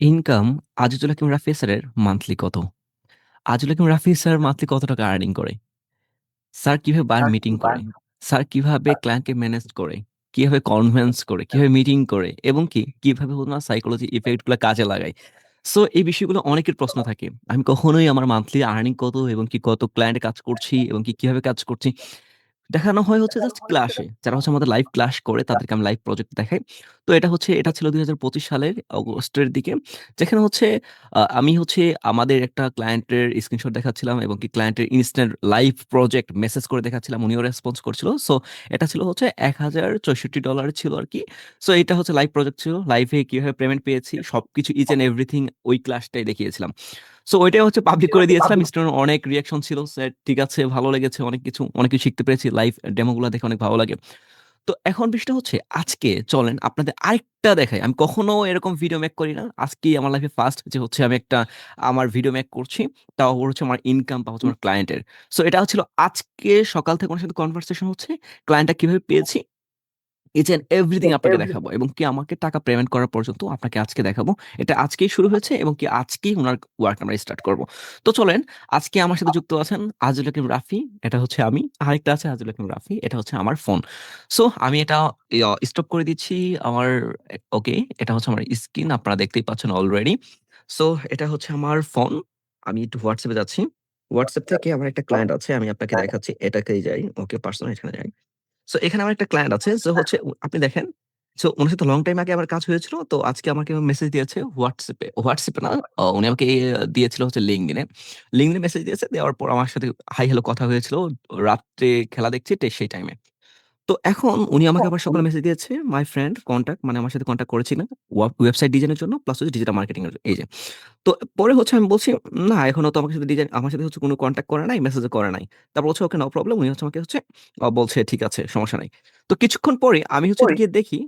Income Azizul হাকিম রাফি স্যারের monthly কত? আজিজুল হাকিম Rafi sir monthly কত টাকা আর্নিং করে? স্যার কিভাবে বায়ার মিটিং করে? স্যার কিভাবে ক্লায়েন্টকে ম্যানেজ করে? কিভাবে কনভিন্স করে? কিভাবে মিটিং করে? এবং কিভাবে উনার সাইকোলজি ইফেক্ট গুলা কাজে লাগায়? সো এই বিষয়গুলো অনেকের প্রশ্ন থাকে। আমি কখনোই আমার মান্থলি আর্নিং কত এবং কত ক্লায়েন্টে কাজ করছি এবং কিভাবে কাজ করছি দেখানো হয় হচ্ছে জাস্ট ক্লাসে। যারা হচ্ছে আমাদের লাইভ ক্লাস করে তাদেরকে আমি লাইভ প্রজেক্ট দেখাই। তো এটা ছিল ২০২৫ সালের অগস্টের দিকে। যেখানে হচ্ছে আমি হচ্ছে আমাদের একটা ক্লায়েন্টের স্ক্রিনশট দেখাচ্ছিলাম এবং ক্লায়েন্টের ইনস্ট্যান্ট লাইভ প্রজেক্ট মেসেজ করে দেখাচ্ছিলাম। উনিও রেসপন্স করছিল। সো এটা ছিল হচ্ছে $১,০৬৪ ছিল আরকি। সো এটা হচ্ছে লাইভ প্রজেক্ট ছিল। লাইভে কিভাবে পেমেন্ট পেয়েছি সবকিছু ইচ অ্যান্ড এভরিথিং ওই ক্লাসটাই দেখিয়েছিলাম। সো ওইটাই হচ্ছে পাবলিক করে দিয়েছিলাম। স্টুডেন্ট অনেক রিঅ্যাকশন ছিল। স্যার ঠিক আছে, ভালো লেগেছে অনেক কিছু শিখতে পেরেছি। লাইভ ডেমো গুলা দেখে অনেক ভালো লাগে। তো এখন বিষয়টা হচ্ছে আজকে চলেন আপনাদের আরেকটা দেখাই। আমি কখনো এরকম ভিডিও মেক করি না। আজকেই আমার লাইফে ফার্স্ট যে হচ্ছে আমি একটা আমার ভিডিও মেক করছি। তাও হচ্ছে আমার ইনকাম বা হচ্ছে আমার ক্লায়েন্টের। সো এটা হচ্ছিল আজকে সকাল থেকে উনার সাথে কনভারসেশন হচ্ছে। ক্লায়েন্টটা কিভাবে পেয়েছি ইচ অ্যান্ড এভরিথিং আপনাকে দেখাবো এবং আমাকে টাকা পেমেন্ট করা পর্যন্ত আপনাকে আজকে দেখাবো। এটা আজকেই শুরু হয়েছে এবং আজকেই উনার ওয়ার্ক আমরা স্টার্ট করব। তো চলেন আজকে আমার সাথে যুক্ত আছেন আজিজুল হাকিম রাফি, এটা হচ্ছে আমি। আরেকটা আছে আজিজুল হাকিম রাফি, এটা হচ্ছে আমার ফোন। সো আমি এটা স্টপ করে দিচ্ছি আমার ওকে, এটা হচ্ছে আমার স্ক্রিন আপনারা দেখতেই পাচ্ছেন অলরেডি। সো এটা হচ্ছে আমার ফোন। আমি একটু WhatsApp এ যাচ্ছি। WhatsApp থেকে আমার একটা ক্লায়েন্ট আছে। আমি আপনাকে দেখাচ্ছি। এটাতেই যাই। ওকে পার্সোনাল এখানে যাই। সো এখানে আমার একটা ক্লায়েন্ট আছে। সো হচ্ছে আপনি দেখেন, সো উনার সাথে লং টাইম আগে আমার কাজ হয়েছিল। তো আজকে আমাকে মেসেজ দিয়েছে WhatsApp এ। WhatsApp এ না, উনি আমাকে দিয়েছিল হচ্ছে LinkedIn এ। LinkedIn এ মেসেজ দিয়েছে। দেওয়ার পর আমার সাথে হাই হ্যালো কথা হয়েছিল। রাত্রে খেলা দেখছি সেই টাইমে। তো এখন উনি আমাকে আবার সকালে মেসেজ দিয়েছে, মাই ফ্রেন্ড কনট্যাক্ট মানে আমার সাথে কনট্যাক্ট করেছিলেন ওয়েবসাইট ডিজাইনের জন্য প্লাস হচ্ছে ডিজিটাল মার্কেটিং এর এই যে। তো পরে হচ্ছে আমি বলছি, "না, এখনো তো আমার সাথে হচ্ছে কোনো কনট্যাক্ট করে নাই, মেসেজও করে নাই।" তারপর হচ্ছে, "ওকে, নো প্রবলেম।" উনি হচ্ছে আমাকে হচ্ছে বলছে, "ঠিক আছে, সমস্যা নাই।" তো কিছুক্ষণ পরে আমি হচ্ছে গিয়ে দেখি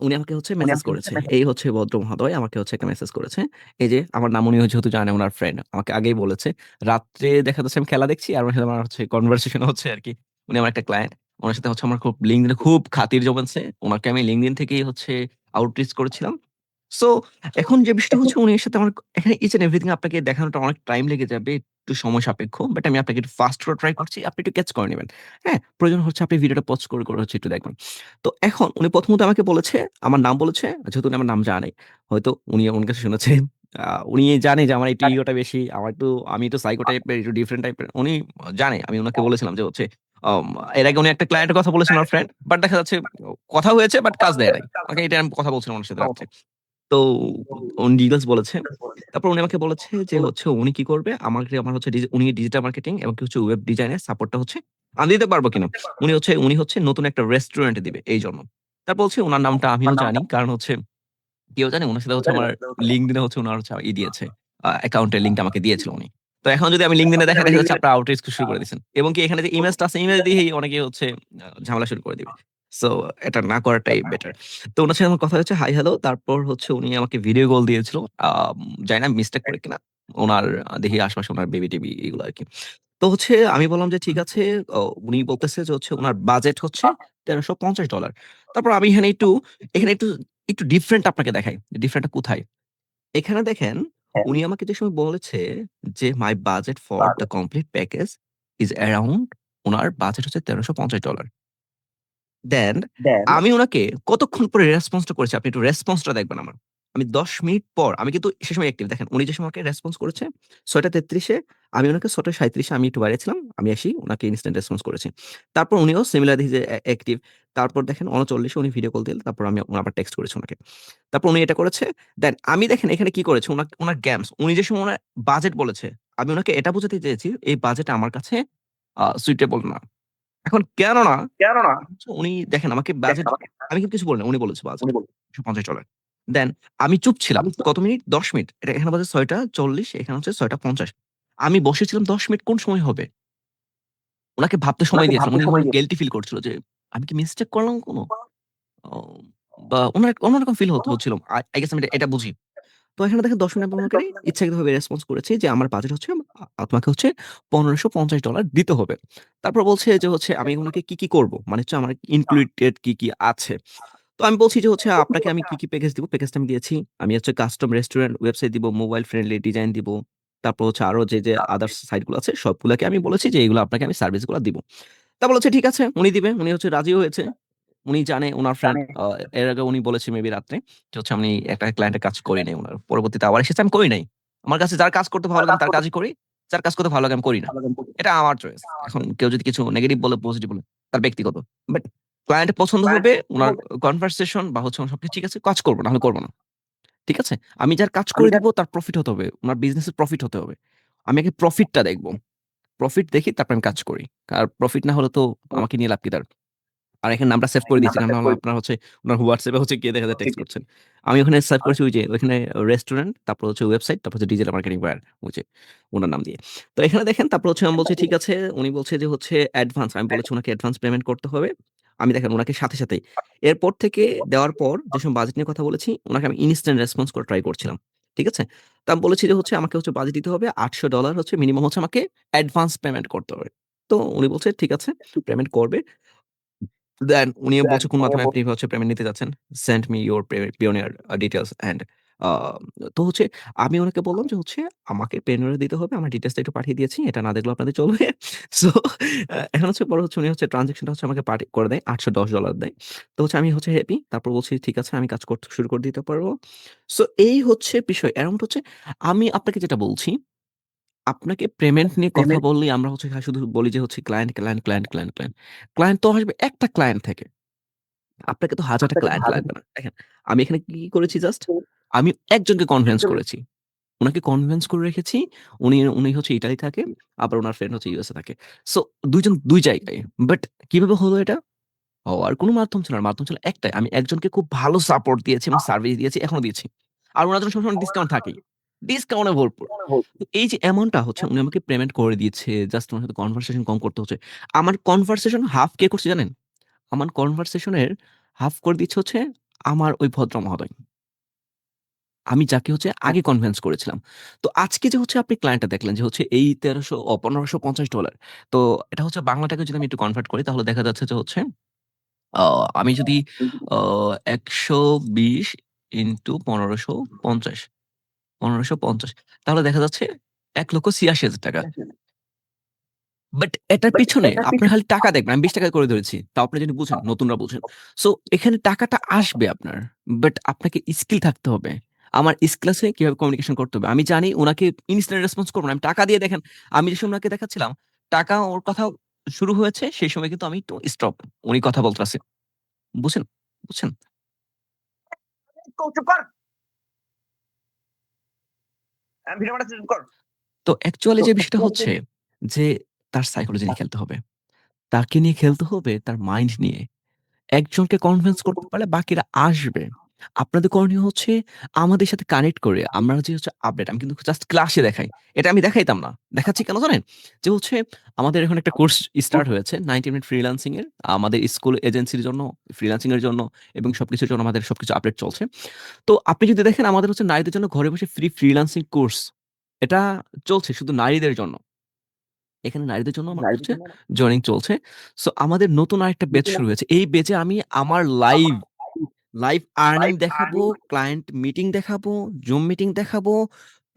উনি আমাকে হচ্ছে মেসেজ করেছে। এই হচ্ছে ভদ্র মহোদয় আমাকে হচ্ছে একটা মেসেজ করেছে। এই যে আমার নাম উনি যেহেতু জানে উনার ফ্রেন্ড আমাকে আগেই বলেছে। রাত্রে দেখা যাচ্ছে আমি খেলা দেখছি আর উনার সাথে আমার হচ্ছে কনভারসেশন হচ্ছে আরকি। উনি আমার একটা ক্লায়েন্ট। উনার সাথে হচ্ছে আমার খুব LinkedIn এ খুব খাতির জমেছে। উনাকে আমি LinkedIn থেকেই হচ্ছে আউটরিচ করেছিলাম। সো এখন যে বিষয়টা হচ্ছে উনি এর সাথে আমার এখানে ইচ অ্যান্ড এভরিথিং আপনাকে দেখানোটা অনেক টাইম লেগে যাবে। একটু সময় সাপেক্ষ। বাট আমি আপনাকে একটু ফাস্ট করে ট্রাই করছি। আপনি একটু ক্যাচ করে নিবেন। হ্যাঁ? প্রয়োজন হচ্ছে আপনি ভিডিওটা পজ করে হচ্ছে একটু দেখবেন। তো এখন উনি প্রথমত আমাকে বলেছে, আমার নাম বলেছে। যেহেতু উনি আমার নাম জানে, হয়তো উনি আমার কাছে শুনেছে। উনি জানে যে আমার একটু ইগোটা বেশি। আমি একটু সাইকো টাইপের, একটু ডিফারেন্ট টাইপের। উনি জানে। আমি উনাকে বলেছিলাম যে হচ্ছে আম এর আগে উনি একটা ক্লায়েন্টের কথা বলেছেন আমার ফ্রেন্ড। বাট দেখা যাচ্ছে কথা হয়েছে বাট কাজ দেয় নাই। ওকে, এটা আমি কথা বলছিলাম উনার সাথে রাত্রে। তো উনি ডিটেইলস বলেছে। তারপর উনি আমাকে বলেছে যে হচ্ছে উনি কি করবে? আমার হচ্ছে উনি ডিজিটাল মার্কেটিং এবং হচ্ছে ওয়েব ডিজাইন এর সাপোর্টটা হচ্ছে আমি দিতে পারব কিনা? উনি হচ্ছে নতুন একটা রেস্টুরেন্ট দিবে এইজন্য। তারপর হচ্ছে উনার নামটা আমিও জানি। কারণ হচ্ছে কেউ জানে উনার সাথে হচ্ছে আমার LinkedIn এ হচ্ছে উনার হচ্ছে দিয়েছে। অ্যাকাউন্টের লিংকটা আমাকে দিয়েছিল উনি। তো এখন যদি আমি LinkedIn এ দেখাই দেখা যাচ্ছে আপনারা আউটরিচ শুরু করে দিয়েছেন। এবং এখানে যে ইমেজটা আছে ইমেজ দিয়েই অনেকে হচ্ছে ঝামেলা শুরু করে দিবে। সো এটা না করাটাই বেটার। তো উনার সাথে আমার কথা হয়েছে হাই হ্যালো। তারপর হচ্ছে উনি আমাকে ভিডিও কল দিয়েছিল। জানি না মিস্টেক করে কিনা। উনার দেখি আশেপাশে উনার বেবি-টেবি এগুলো আরকি। তো হচ্ছে আমি বললাম যে ঠিক আছে। উনি বলতেছে যে হচ্ছে উনার বাজেট হচ্ছে $১৩৫০। তারপর আমি এখানে একটু ডিফারেন্ট আপনাকে দেখাই। ডিফারেন্ট টা কোথায়? এখানে দেখেন উনি আমাকে যে সময় বলেছে যে মাই budget for the complete package is around উনার বাজেট হচ্ছে $১৩৫০। দেন আমি উনাকে কতক্ষণ পরে রেসপন্সটা করেছি আপনি একটু রেসপন্সটা দেখবেন আমার। আমি ১০ মিনিট পর আমি কিন্তু সে সময় অ্যাক্টিভ দেখেন উনি যে সময় আমাকে রেসপন্স করেছে ৬ঃ৩৩ এ আমি উনাকে ৬ঃ৩৭ এ আমি একটু বাইরে ছিলাম। আমি আসি উনাকে ইনস্ট্যান্ট রেসপন্স করেছি। তারপর উনিও সিমিলার দেখি যে অ্যাক্টিভ। তারপর দেখেন ৩৯ এ উনি ভিডিও কল দিলেন। তারপর আমি আবার টেক্সট করেছি উনাকে। তারপর উনি এটা করেছে। দেন আমি দেখেন এখানে কি করেছি উনার গেমস উনি যে সময় উনার বাজেট বলেছে, আমি উনাকে এটা বোঝাতে চেয়েছি এই বাজেট আমার কাছে সুইটেবল না। এখন কেননা উনি দেখেন আমাকে বাজেট আমি কিন্তু কিছু বলিনি। উনি বলেছে বাজেট $১৫০। দেন আমি চুপ ছিলাম। কত মিনিট? ১০ মিনিট। এখানে বাজে ৬ঃ৪০ এখানে হচ্ছে ৬ঃ৫০। আমি বসেছিলাম ১০ মিনিট কোন সময় হবে? উনাকে ভাবতে সময় দিয়েছিলাম। উনি মনে হয় গিল্টি ফিল করছিল যে আমি কি মিস্টেক করলাম কোন? ও বা উনার অন্যরকম ফিল হচ্ছিল। I guess আমি এটা বুঝি। তো এখানে দেখেন ১০ মিনিট আমি উনাকে ইচ্ছাকৃতভাবে রেসপন্স করেছি যে আমার বাজেট হচ্ছে তোমাকে হচ্ছে $১৫৫০ দিতে হবে। তারপর বলছে যে হচ্ছে আমি উনাকে কি করব? মানে হচ্ছে আমার ইনক্লুডেড কি আছে? তো আমি বলছি যে হচ্ছে আপনাকে আমি কি প্যাকেজ দিব? প্যাকেজটা আমি দিয়েছি। আমি হচ্ছে কাস্টম রেস্টুরেন্ট ওয়েবসাইট দিব, মোবাইল ফ্রেন্ডলি ডিজাইন দিব। তারপর হচ্ছে আরো যে আদার্স সাইট গুলো আছে সবগুলাকে আমি বলেছি যে এগুলো আপনাকে আমি সার্ভিস গুলা দিব। তা বলেছে ঠিক আছে উনি দিবে। উনি হচ্ছে রাজিও হয়েছে। উনি জানে উনার ফ্রেন্ড এর আগে উনি বলেছে মেবি রাত্রে যে হচ্ছে আমি একটা ক্লায়েন্টের কাজ করি নাই উনার। পরবর্তীতে আবার এসেছে আমি করি নাই। আমার কাছে যার কাজ করতে ভালো লাগে আমি তার কাজই করি। যার কাজ করতে ভালো লাগে আমি করি না। এটা আমার চয়েস। এখন কেউ যদি কিছু নেগেটিভ বলে, পজিটিভ বলে তার ব্যক্তিগত। বাট ক্লায়েন্টের পছন্দ হবে, উনার কনভারসেশন বা হচ্ছে সবকিছু ঠিক আছে, কাজ করব, নাহলে করব না। ঠিক আছে? আমি যার কাজ করে দিব তার প্রফিট হতে হবে। উনার বিজনেসের প্রফিট হতে হবে। আমি আগে প্রফিটটা দেখব। প্রফিট দেখি তারপর আমি কাজ করি। আর প্রফিট না হলে তো আমাকে নিয়ে লাভ কি তার? আর এখানে নামটা সেভ করে দিয়েছি। নামটা হলো আপনার হচ্ছে উনার WhatsApp এ হচ্ছে গিয়ে দেখা যায় টেক্সট করছেন। আমি ওখানে সেভ করেছি ওই যে ওইখানে রেস্টুরেন্ট, তারপর হচ্ছে ওয়েবসাইট, তারপর হচ্ছে ডিজিটাল মার্কেটিং বায়ার ওই যে উনার নাম দিয়ে। তো এখানে দেখেন তারপর হচ্ছে আমি বলছি ঠিক আছে। উনি বলছে যে হচ্ছে অ্যাডভান্স। আমি বলেছি উনাকে অ্যাডভান্স পেমেন্ট করতে হবে। আমি দেখেন উনাকে সাথে, সাথেই এরপর থেকে দেওয়ার পর যে সময় বাজেট নিয়ে কথা বলেছি, উনাকে আমি ইনস্ট্যান্ট রেসপন্স করে ট্রাই করছিলাম। ঠিক আছে? তো আমি বলেছি যে হচ্ছে আমাকে হচ্ছে বাজেট দিতে হবে $৮০০ হচ্ছে মিনিমাম হচ্ছে আমাকে অ্যাডভান্স পেমেন্ট করতে হবে। তো উনি বলছে ঠিক আছে পেমেন্ট করবে। দেন উনিও বলছে কোন মাধ্যমে আপনি হচ্ছে পেমেন্ট নিতে যাচ্ছেন। Send me your pioneer details and a তো হচ্ছে আমি উনাকে বললাম যে হচ্ছে আমাকে পেওনিয়ার দিতে হবে। আমার ডিটেইলসটা একটু পাঠিয়ে দিয়েছি। এটা না দেখলেও আপনাদের চলবে। সো এখন হচ্ছে পরে হচ্ছে উনি হচ্ছে ট্রান্সেকশনটা হচ্ছে আমাকে করে দেয়। $৮১০ দেয়। তো হচ্ছে আমি হচ্ছে হ্যাপি। তারপর বলছি ঠিক আছে আমি কাজ করতে শুরু করে দিতে পারবো। সো এই হচ্ছে বিষয়। এরাউন্ড হচ্ছে আমি আপনাকে যেটা বলছি আপনাকে পেমেন্ট নিয়ে কথা বললেই আমরা হচ্ছে শুধু বলি যে হচ্ছে client, client, client, client, client. Client তো আসবে একটা ক্লায়েন্ট থেকে। আপনাকে তো হাজারটা ক্লায়েন্ট লাগবে না। দেখেন, আমি এখানে কি করেছি জাস্ট আমি একজনকে কনভিন্স করেছি। উনাকে কনভিন্স করে রেখেছি। উনি হচ্ছে ইতালি থাকে। আবার উনার ফ্রেন্ড হচ্ছে ইউএসএ থাকে। সো ২ জন ২ জায়গায়। বাট কিভাবে হলো এটা? হওয়ার কোনো মাধ্যম ছিল না। মাধ্যম ছিল একটাই। আমি একজনকে খুব ভালো সাপোর্ট দিয়েছি এবং সার্ভিস দিয়েছি, এখনো দিচ্ছি। আর উনার জন্য সবসময় ডিসকাউন্ট থাকেই। ডিসকাউন্টে ভরপুর। তো এই যে অ্যামাউন্টটা হচ্ছে উনি আমাকে পেমেন্ট করে দিচ্ছে। জাস্ট উনার সাথে কনভারসেশন কম করতে হচ্ছে। আমার কনভারসেশন হাফ কে করছে জানেন? আমার কনভারসেশন এর হাফ করে দিচ্ছে হচ্ছে আমার ওই ভদ্র মহোদয়। আমি যাকে হচ্ছে আগে কনভিন্স করেছিলাম। তো আজকে যে হচ্ছে আপনি ক্লায়েন্টটা দেখলেন যে হচ্ছে এই ১৩০০ $১৫৫০ তো এটা হচ্ছে বাংলা টাকায় যদি আমি একটু কনভার্ট করি তাহলে দেখা যাচ্ছে যে হচ্ছে আ আমি যদি আ ১২০ ইন্টু ১৫৫০, ১৫৫০ তাহলে দেখা যাচ্ছে ৳১,৮৬,০০০। বাট এটার পিছনে আপনার খালি টাকা দেখবেন। আমি ৳২০ করে ধরেছি। তাও আপনি যদি বুঝেন, নতুনরা বুঝেন। সো এখানে টাকাটা আসবে আপনার। বাট আপনাকে স্কিল থাকতে হবে। আমার স্কিল আছে কিভাবে কমিউনিকেশন করতে হবে। আমি জানি উনাকে ইনস্ট্যান্ট রেসপন্স করব না। আমি টাকা দিয়ে দেখেন, আমি যে সময় উনাকে দেখাচ্ছিলাম, টাকা ওর কথা শুরু হয়েছে, সেই সময় কিন্তু আমি একটু স্টপ। উনি কথা বলতেছে। বুঝছেন? বুঝছেন? তো অ্যাকচুয়ালি যে বিষয়টা হচ্ছে যে তার সাইকোলজি নিয়ে খেলতে হবে। তাকে নিয়ে খেলতে হবে তার মাইন্ড নিয়ে। একজনকে কনভিন্স করতে পারলে বাকিরা আসবে। আপনাদের করণীয় হচ্ছে আমাদের সাথে কানেক্ট করে আমরা যে হচ্ছে আপডেট আমি কিন্তু জাস্ট ক্লাসে দেখাই। এটা আমি দেখাইতাম না। দেখাচ্ছি কেন জানেন? যে হচ্ছে আমাদের এখন একটা কোর্স স্টার্ট হয়েছে 90 মিনিট ফ্রিল্যান্সিং এর। আমাদের স্কুল এজেন্সির জন্য, ফ্রিল্যান্সিং এর জন্য এবং সবকিছুর জন্য আমাদের সবকিছু আপডেট চলছে। তো আপনি যদি দেখেন আমাদের হচ্ছে নারীদের জন্য ঘরে বসে ফ্রি ফ্রিল্যান্সিং কোর্স এটা চলছে শুধু নারীদের জন্য। এখানে নারীদের জন্য আমার হচ্ছে জয়েনিং চলছে। সো আমাদের নতুন আরেকটা ব্যাচ শুরু হয়েছে। এই ব্যাচে আমি আমার লাইভ আর্নিং দেখাবো, ক্লায়েন্ট মিটিং দেখাবো, জুম মিটিং দেখাবো,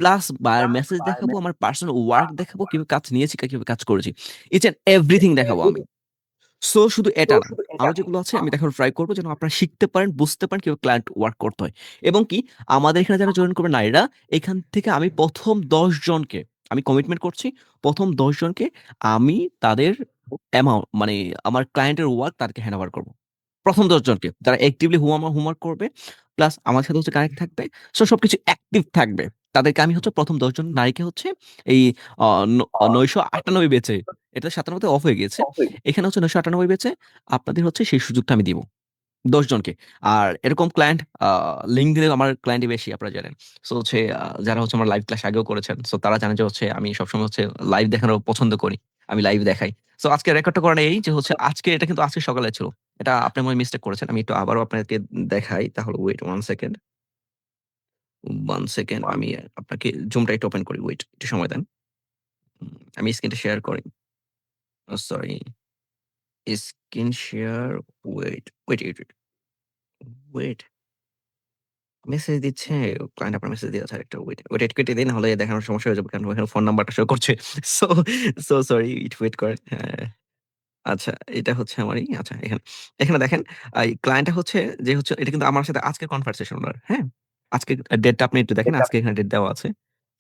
প্লাস বায়ার মেসেজ দেখাবো, আমার পার্সোনাল ওয়ার্ক দেখাবো, কিভাবে কাজ নিয়েছি, কিভাবে কাজ করেছি। ইচ অ্যান্ড এভরিথিং দেখাবো আমি। সো শুধু এটা না। আরো যেগুলো আছে আমি দেখানোর ট্রাই করব যেন আপনারা শিখতে পারেন, বুঝতে পারেন কিভাবে ক্লায়েন্ট ওয়ার্ক করতে হয়। এবং কি আমাদের এখানে যারা জয়েন করবে নারীরা, এখান থেকে আমি ১ম ১০ জনকে আমি কমিটমেন্ট করছি। ১ম ১০ জনকে আমি তাদের মানে আমার ক্লায়েন্টের ওয়ার্ক তাদেরকে হ্যান্ড ওভার করব। ১ম ১০ জনকে যারা অ্যাক্টিভলি হোমওয়ার্ক করবে, প্লাস আমার সাথে হচ্ছে কানেক্ট থাকবে। সো সবকিছু অ্যাক্টিভ থাকবে। তাদেরকে আমি হচ্ছে ১ম ১০ জন নারীকে হচ্ছে এই আ ৯৯৮ বেচে এটা ৯৭ তে অফ হয়ে গিয়েছে। এখানে হচ্ছে ৯৯৮ বেচে আপনাদের হচ্ছে সেই সুযোগটা আমি দিব। ১০ জনকে। আর এরকম ক্লায়েন্ট LinkedIn এ আমার ক্লায়েন্টই বেশি আপনারা জানেন। সো হচ্ছে যারা হচ্ছে আমার লাইভ ক্লাস আগেও করেছেন। সো তারা জানে যে হচ্ছে আমি সবসময় হচ্ছে লাইভ দেখানো পছন্দ করি। আমি লাইভ দেখাই। সো আজকে রেকর্ডটা করা এই যে হচ্ছে এটা কিন্তু আজকে সকালে ছিল। এটা আপনি মনে হয় মিস্টেক করেছেন। আমি একটু আবারও আপনাকে দেখাই। তাহলে ওয়েট 1 সেকেন্ড, 1 সেকেন্ড আমি আপনাকে জুমটা একটু ওপেন করি। ওয়েট একটু সময় দেন। আমি স্ক্রিনটা শেয়ার করি। Sorry screen share wait. Wait, message দিচ্ছে, ক্লায়েন্ট আপনার মেসেজ দিয়েছে আরেকটা। ওয়েট কেটে দিন, নাহলে দেখানোর সমস্যা হয়ে যাবে। কারণ ওখানে ফোন নাম্বারটা শো করছে। সো সরি, ওয়েট করেন। হ্যাঁ। আচ্ছা, এটা হচ্ছে আমারই। আচ্ছা, এখানে এখানে দেখেন, ক্লায়েন্টটা হচ্ছে যে হচ্ছে এটা কিন্তু আমার সাথে আজকের কনভারসেশন উনার, হ্যাঁ? আজকের ডেটটা আপনি একটু দেখেন। আজকে এখানে ডেট দেওয়া আছে।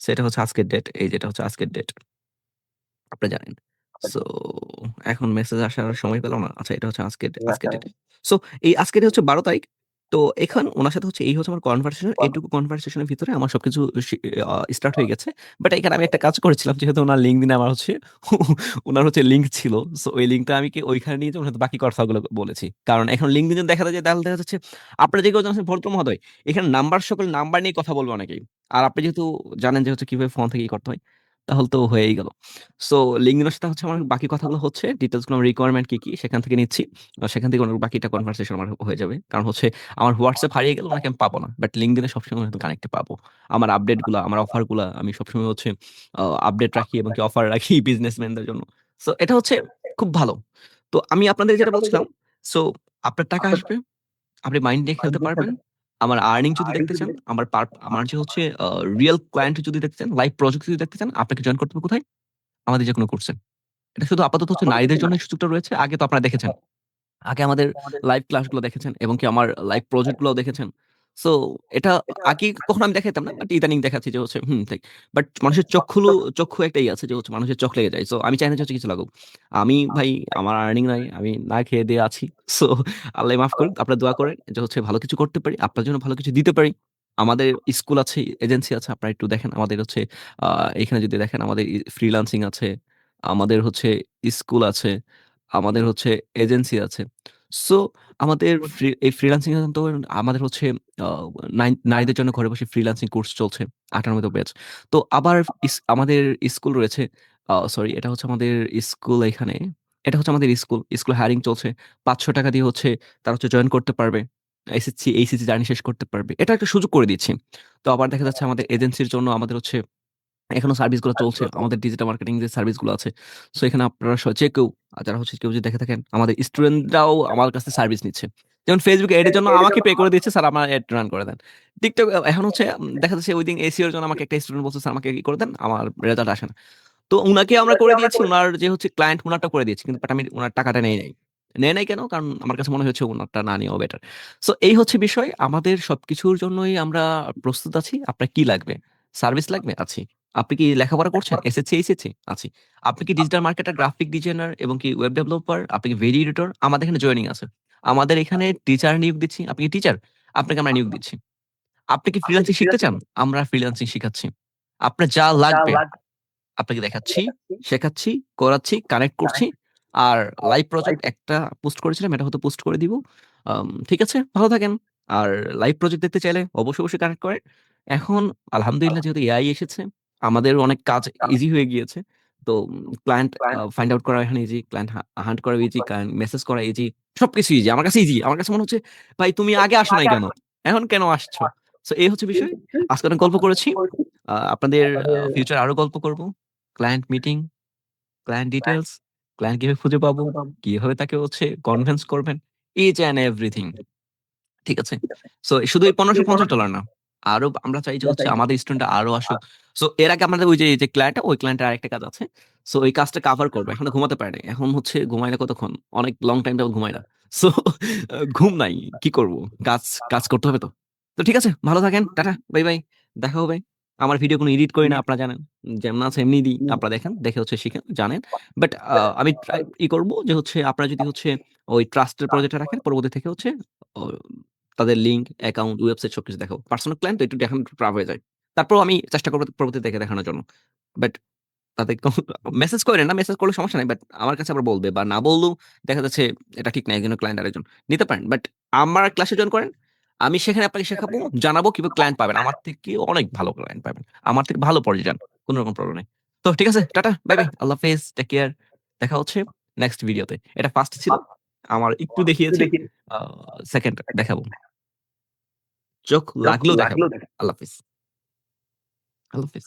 সো এটা হচ্ছে আজকের ডেট। এই যে এটা হচ্ছে আজকের ডেট। আপনি জানেন। সো এখন মেসেজ আসার সময় পেলাম না। আচ্ছা, এটা হচ্ছে আজকের ডেট। সো এই আজকের ডেট হচ্ছে ১২ তারিখ। তো এখন উনার সাথে হচ্ছে এই হচ্ছে আমার কনভারসেশন। এইটুকু কনভারসেশন এর ভিতরে আমার সবকিছু স্টার্ট হয়ে গেছে। বাট এখানে আমি একটা কাজ করেছিলাম, যেহেতু উনার LinkedIn এ আমার হচ্ছে উনার হচ্ছে লিঙ্ক ছিল। সো ওই লিঙ্কটা আমি কি ওইখানে নিয়ে যেয়ে উনার সাথে বাকি কথাগুলো বলেছি। কারণ এখন LinkedIn এ দেখা যায় যে তাহলে দেখা যাচ্ছে আপনারা যে কেউ জানছেন ভদ্র মহোদয়, এখানে নাম্বার সকল নাম্বার নিয়ে কথা বলবে অনেকেই। আর আপনি যেহেতু জানেন যে হচ্ছে কিভাবে ফোন থেকে করতে হয়, তাহলে তো হয়েই গেল। সো লিঙ্কডইনের সাথে হচ্ছে আমার বাকি কথাগুলো হচ্ছে ডিটেইলস গুলো, রিকোয়ারমেন্ট কি সেখান থেকে নিচ্ছি। সেখান থেকে ওনার বাকিটা কনভারসেশন আমার হয়ে যাবে। কারণ হচ্ছে আমার WhatsApp হারিয়ে গেলে উনাকে আমি পাবো না। বাট LinkedIn এ সবসময় হয়তো কানেক্টে পাবো। আমার আপডেট গুলা, আমার অফার গুলা আমি সবসময় হচ্ছে আপডেট রাখি এবং কি অফার রাখি বিজনেসম্যানদের জন্য। সো এটা হচ্ছে খুব ভালো। তো আমি আপনাদের যেটা বলছিলাম, সো আপনার টাকা আসবে, আপনি মাইন্ড দিয়ে খেলতে পারবেন। আমার আর্নিং যদি দেখতে চান, আমার যে হচ্ছে রিয়াল ক্লায়েন্ট যদি দেখতে চান, লাইভ প্রজেক্ট যদি দেখতে চান, আপনাকে জয়েন করতে হবে কোথায়? আমাদের যেকোনো কোর্সে। এটা শুধু আপাতত হচ্ছে নারীদের জন্য এই সুযোগটা রয়েছে। আগে তো আপনারা দেখেছেন। আগে আমাদের লাইভ ক্লাসগুলো দেখেছেন এবং কি আমার লাইভ প্রজেক্ট গুলাও দেখেছেন। সো এটা আগে কখনো আমি দেখাইতাম না। বাট ইদানিং দেখাচ্ছি যে হচ্ছে ঠিক। বাট মানুষের চক্ষু একটাই আছে যে হচ্ছে মানুষের চোখ লেগে যায়। সো আমি চাই না যে হচ্ছে কিছু লাগুক। আমি ভাই, আমার আর্নিং নাই। আমি না খেয়ে দেয়ে আছি। সো আল্লাহ মাফ করুক। আপনারা দোয়া করেন যে হচ্ছে ভালো কিছু করতে পারি। আপনার জন্য ভালো কিছু দিতে পারি। আমাদের স্কুল আছে, এজেন্সি আছে। আপনারা একটু দেখেন। আমাদের হচ্ছে আ এখানে যদি দেখেন, আমাদের ফ্রিল্যান্সিং আছে। আমাদের হচ্ছে স্কুল আছে। আমাদের হচ্ছে এজেন্সি আছে। সো আমাদের এই ফ্রিল্যান্সিং এ তো আমাদের হচ্ছে আ নারীদের জন্য ঘরে বসে ফ্রিল্যান্সিং কোর্স চলছে। ৫৮ মতো ব্যাচ। তো আবার আমাদের স্কুল রয়েছে। সরি, এটা হচ্ছে আমাদের স্কুল এখানে। এটা হচ্ছে আমাদের স্কুল। স্কুল হায়ারিং চলছে। ৳৫০০ দিয়ে হচ্ছে তারা হচ্ছে জয়েন করতে পারবে। এসএসসি, এইচএসসি জার্নি শেষ করতে পারবে। এটা একটা সুযোগ করে দিচ্ছি। তো আবার দেখা যাচ্ছে আমাদের এজেন্সির জন্য আমাদের হচ্ছে এখনো সার্ভিস গুলো চলছে। আমাদের ডিজিটাল মার্কেটিং যে সার্ভিস গুলো আছে। সো এখানে আপনারা যে কেউ যারা হচ্ছে কেউ যদি দেখে থাকেন, আমাদের স্টুডেন্টরাও আমার কাছে সার্ভিস নিচ্ছে। যেমন Facebook এড এর জন্য আমাকে পে করে দিচ্ছে, "স্যার আমার এড রান করে দেন।" TikTok এখন হচ্ছে দেখা যাচ্ছে ওইদিন SEO এর জন্য আমাকে একটা স্টুডেন্ট বলছে, "স্যার আমাকে করে দেন। আমার রেজাল্ট আসে না।" তো উনাকে আমরা করে দিয়েছি। উনার যে হচ্ছে ক্লায়েন্ট, উনারটা করে দিয়েছি। কিন্তু বাট আমি উনার টাকাটা নেই নাই। নেয় নাই কেন? কারণ আমার কাছে মনে হয়েছে উনারটা না নেওয়া বেটার। সো এই হচ্ছে বিষয়। আমাদের সবকিছুর জন্যই আমরা প্রস্তুত আছি। আপনার কি লাগবে? সার্ভিস লাগবে? আছি। আপনি কি লেখাপড়া করছেন? SSC, HSC? আছি। আপনি কি ডিজিটাল মার্কেটার, গ্রাফিক ডিজাইনার এবং কি ওয়েব ডেভেলপার? আপনি কি ভিডিও এডিটর? আমাদের এখানে জয়েনিং আছে। আমাদের এখানে টিচার নিয়োগ দিচ্ছি। আপনি কি টিচার? আপনাকে আমরা নিয়োগ দিচ্ছি। আপনি কি ফ্রিল্যান্সিং শিখতে চান? আমরা ফ্রিল্যান্সিং শিখাচ্ছি। আপনার যা লাগবে আপনাকে দেখাচ্ছি, শেখাচ্ছি, করাচ্ছি, কানেক্ট করছি। আর লাইভ প্রজেক্ট একটা পোস্ট করেছিলাম, এটা হয়তো পোস্ট করে দিব। ঠিক আছে? ভালো থাকেন। আর লাইভ প্রজেক্ট দেখতে চাইলে অবশ্যই কানেক্ট করেন। এখন আলহামদুলিল্লাহ যেহেতু এআই এসেছে, আমাদের অনেক কাজ ইজি হয়ে গিয়েছে। তো ক্লায়েন্ট ফাইন্ড আউট করা এখন ইজি, ক্লায়েন্ট হান্ট করা ইজি, ক্লায়েন্ট মেসেজ করা ইজি। সবকিছু ইজি। আমার কাছে ইজি। আমার কাছে মনে হচ্ছে, ভাই তুমি আগে আসো নাই কেন? এখন কেন আসছো? সো এই হচ্ছে বিষয়। আজকে অনেক গল্প করেছি। আপনাদের ফিউচার আরো গল্প করব। Client meeting, client details, client কিভাবে খুঁজে পাবো, কিভাবে তাকে হচ্ছে কনভিন্স করবেন। Each and everything. ঠিক আছে? সো শুধু এই $১৫৫০ না। আরো আমরা চাই যে হচ্ছে আমাদের স্টুডেন্টরা আরো আসুক। সো এর আগে আমাদের ওই যে ক্লায়েন্টটা, ওই ক্লায়েন্টের আরেকটা কাজ আছে। সো ওই কাজটা কভার করব। এখনো ঘুমাতে পারে নাই। এখন হচ্ছে ঘুমাই না কতক্ষণ? অনেক লং টাইম যাবৎ ঘুমাই না। সো ঘুম নাই। কি করব? কাজ কাজ করতে হবে তো। তো ঠিক আছে, ভালো থাকেন। Tata, bye, bye. দেখা হবে। আমার ভিডিও কোনো এডিট করি না, আপনারা জানেন। যেমন আছে এমনি দিই। আপনারা দেখেন, দেখে হচ্ছে শিখেন, জানেন। বাট আমি করব যে হচ্ছে আপনারা যদি হচ্ছে ওই ট্রাস্টের প্রজেক্টটা রাখেন, পরবর্তী থেকে হচ্ছে ও তাদের লিঙ্ক, অ্যাকাউন্ট, ওয়েবসাইট সবকিছু দেখাবো। পার্সোনাল ক্লায়েন্ট তো একটু দেখানো টাফ হয়ে যায়। তারপরেও আমি চেষ্টা করব পরবর্তীতে দেখে দেখানোর জন্য। বাট তাদের মেসেজ কইরেন না, মেসেজ করলে সমস্যা নাই। বাট আমার কাছে আবার বলবে বা না বললেও দেখা যাচ্ছে এটা ঠিক না। একজনের ক্লায়েন্ট আরেকজন। নিতে পারেন। বাট আমার ক্লাসে জয়েন করেন। আমি সেখানে আপনাকে শেখাবো, জানাবো কিভাবে ক্লায়েন্ট পাবেন। আমার থেকে অনেক ভালো ক্লায়েন্ট পাবেন। আমার থেকে ভালো পর্যায়ে যান। কোন রকম প্রবলেম নেই। তো ঠিক আছে, টাটা, বাই, বাই। আল্লাহ হাফেজ। Take care. দেখা হচ্ছে নেক্সট ভিডিওতে। এটা ফার্স্ট ছিল। আমার একটু দেখিয়েছি। আ সেকেন্ড দেখাবো। চোখ লাগলেও দেখাবো। আল্লাহ হাফেজ। আল্লাহ হাফেজ।